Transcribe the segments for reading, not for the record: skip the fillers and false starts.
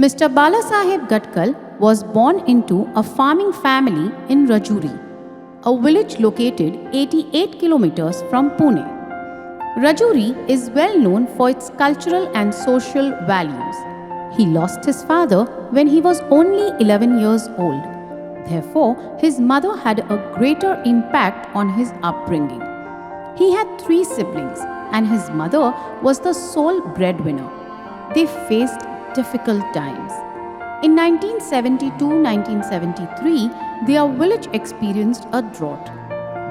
Mr. Balasaheb Gatkal was born into a farming family in Rajouri, a village located 88 kilometers from Pune. Rajouri is well known for its cultural and social values. He lost his father when he was only 11 years old. Therefore, his mother had a greater impact on his upbringing. He had 3 siblings, and his mother was the sole breadwinner. They faced difficult times. In 1972-1973, their village experienced a drought.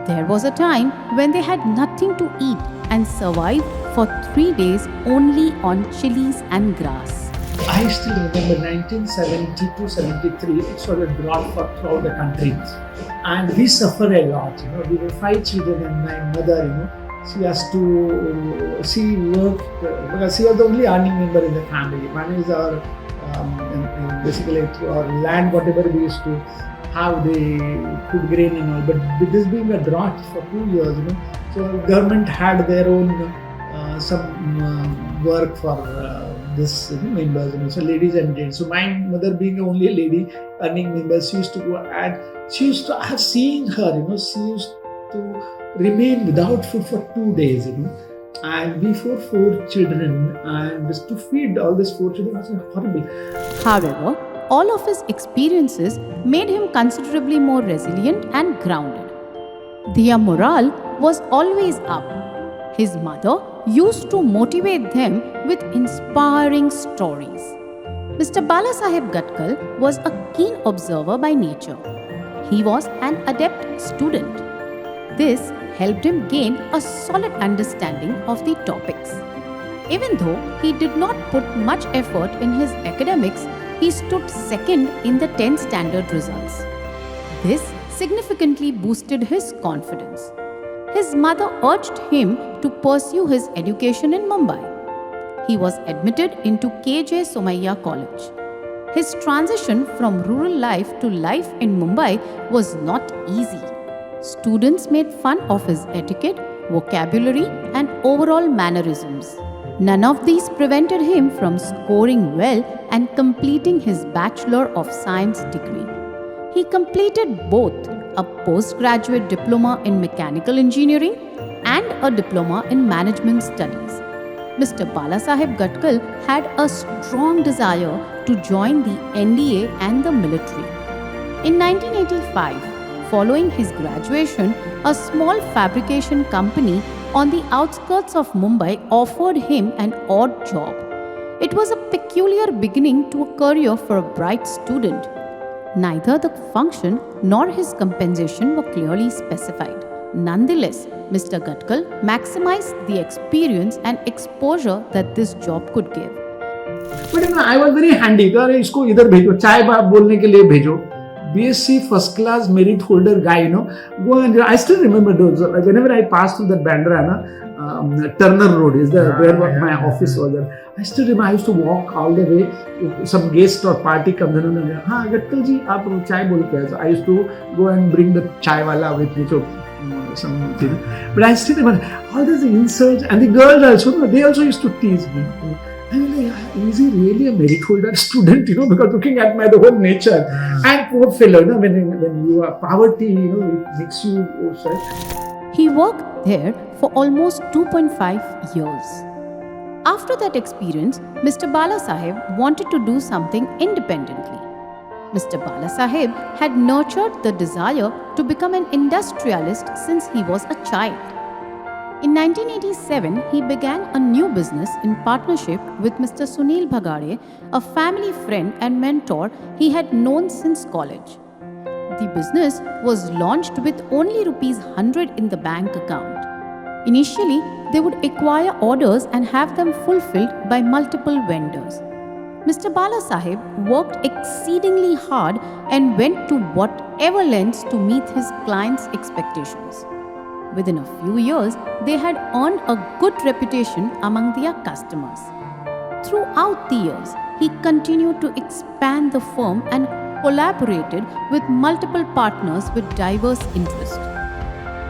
There was a time when they had nothing to eat and survived for 3 days only on chilies and grass. I still remember 1972-73, it was a drought throughout the country. And we suffer a lot, we were 5 children and my mother, she worked, because she was the only earning member in the family. One is our, basically our land, whatever we used to have, the food grain and all. But with this being a drought for 2 years, so government had their own some work for this members, so ladies and gents. So my mother being only a lady earning member, she used to go and she used to, I have seen her, she used to remain without food for 2 days, and before 4 children, and just to feed all these 4 children was horrible. However, all of his experiences made him considerably more resilient and grounded. Their morale was always up. His mother used to motivate them with inspiring stories. Mr. Balasaheb Gatkal was a keen observer by nature. He was an adept student. This helped him gain a solid understanding of the topics. Even though he did not put much effort in his academics, he stood second in the 10th standard results. This significantly boosted his confidence. His mother urged him to pursue his education in Mumbai. He was admitted into K.J. Somaiya College. His transition from rural life to life in Mumbai was not easy. Students made fun of his etiquette, vocabulary, and overall mannerisms. None of these prevented him from scoring well and completing his Bachelor of Science degree. He completed both a postgraduate diploma in mechanical engineering and a diploma in management studies. Mr. Balasaheb Gatkal had a strong desire to join the NDA and the military. In 1985, following his graduation, a small fabrication company on the outskirts of Mumbai offered him an odd job. It was a peculiar beginning to a career for a bright student. Neither the function nor his compensation were clearly specified. Nonetheless, Mr. Gatkal maximized the experience and exposure that this job could give. But I was very handy. अरे इसको इधर भेजो, चाय बाप बोलने के लिए भेजो. BSc first class merit holder guy, go and I still remember those. Like whenever I passed through that Bandra, Turner Road is there where my office was there. I still remember I used to walk all the way. Some guest or party comes in. हाँ Gatkal जी आप चाय बोल के आए. So I used to go and bring the chai wala with me. So something. But I still remember all these insults, and the girls also. They also used to tease me. I mean, like, is he really a merit holder student? Because looking at my the whole nature, and poor fellow, when you are poverty, it makes you sad. He worked there for almost 2.5 years. After that experience, Mr. Balasaheb wanted to do something independently. Mr. Balasaheb had nurtured the desire to become an industrialist since he was a child. In 1987, he began a new business in partnership with Mr. Sunil Bhagare, a family friend and mentor he had known since college. The business was launched with only ₹100 in the bank account. Initially, they would acquire orders and have them fulfilled by multiple vendors. Mr. Balasaheb worked exceedingly hard and went to whatever lengths to meet his clients' expectations. Within a few years, they had earned a good reputation among their customers. Throughout the years, he continued to expand the firm and collaborated with multiple partners with diverse interests.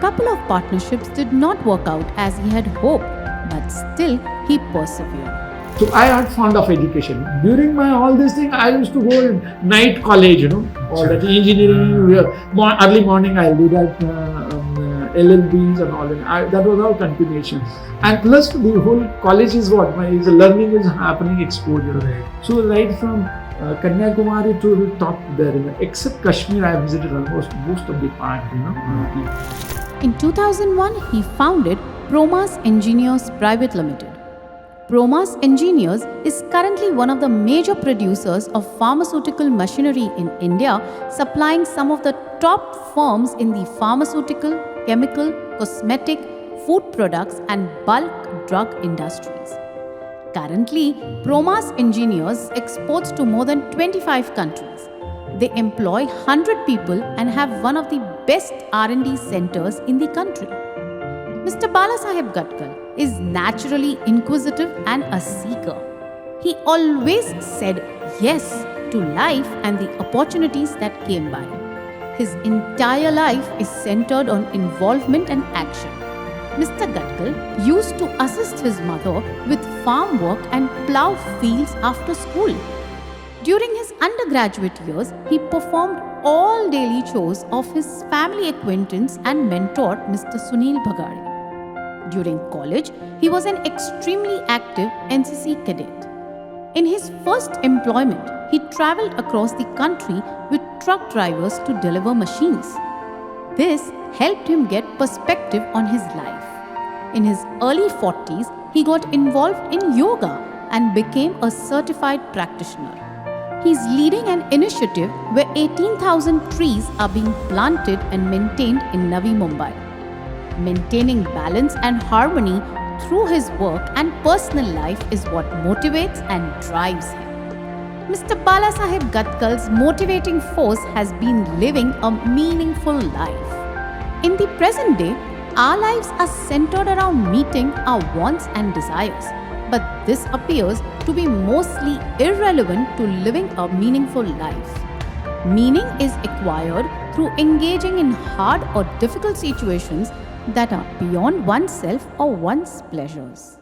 Couple of partnerships did not work out as he had hoped, but still he persevered. So I had fond of education. During my all this thing, I used to go night college, all that engineering. Early morning I'll do that LLBs and all that. That was all continuation. And plus the whole college is what is learning is happening, exposure. Right. So right from Kanyakumari to the top there, except Kashmir, I visited almost most of the part. In 2001, he founded Promas Engineers Private Limited. Promas Engineers is currently one of the major producers of pharmaceutical machinery in India, supplying some of the top firms in the pharmaceutical, chemical, cosmetic, food products and bulk drug industries. Currently, Promas Engineers exports to more than 25 countries. They employ 100 people and have one of the best R&D centers in the country. Mr. Balasaheb Gatkal is naturally inquisitive and a seeker. He always said yes to life and the opportunities that came by. His entire life is centered on involvement and action. Mr. Gatkal used to assist his mother with farm work and plough fields after school. During his undergraduate years, he performed all daily chores of his family acquaintance and mentor, Mr. Sunil Bhagare. During college, he was an extremely active NCC cadet. In his first employment, he traveled across the country with truck drivers to deliver machines. This helped him get perspective on his life. In his early 40s, he got involved in yoga and became a certified practitioner. He is leading an initiative where 18,000 trees are being planted and maintained in Navi Mumbai. Maintaining balance and harmony through his work and personal life is what motivates and drives him. Mr. Balasaheb Gatkal's motivating force has been living a meaningful life. In the present day, our lives are centered around meeting our wants and desires, but this appears to be mostly irrelevant to living a meaningful life. Meaning is acquired through engaging in hard or difficult situations that are beyond oneself or one's pleasures.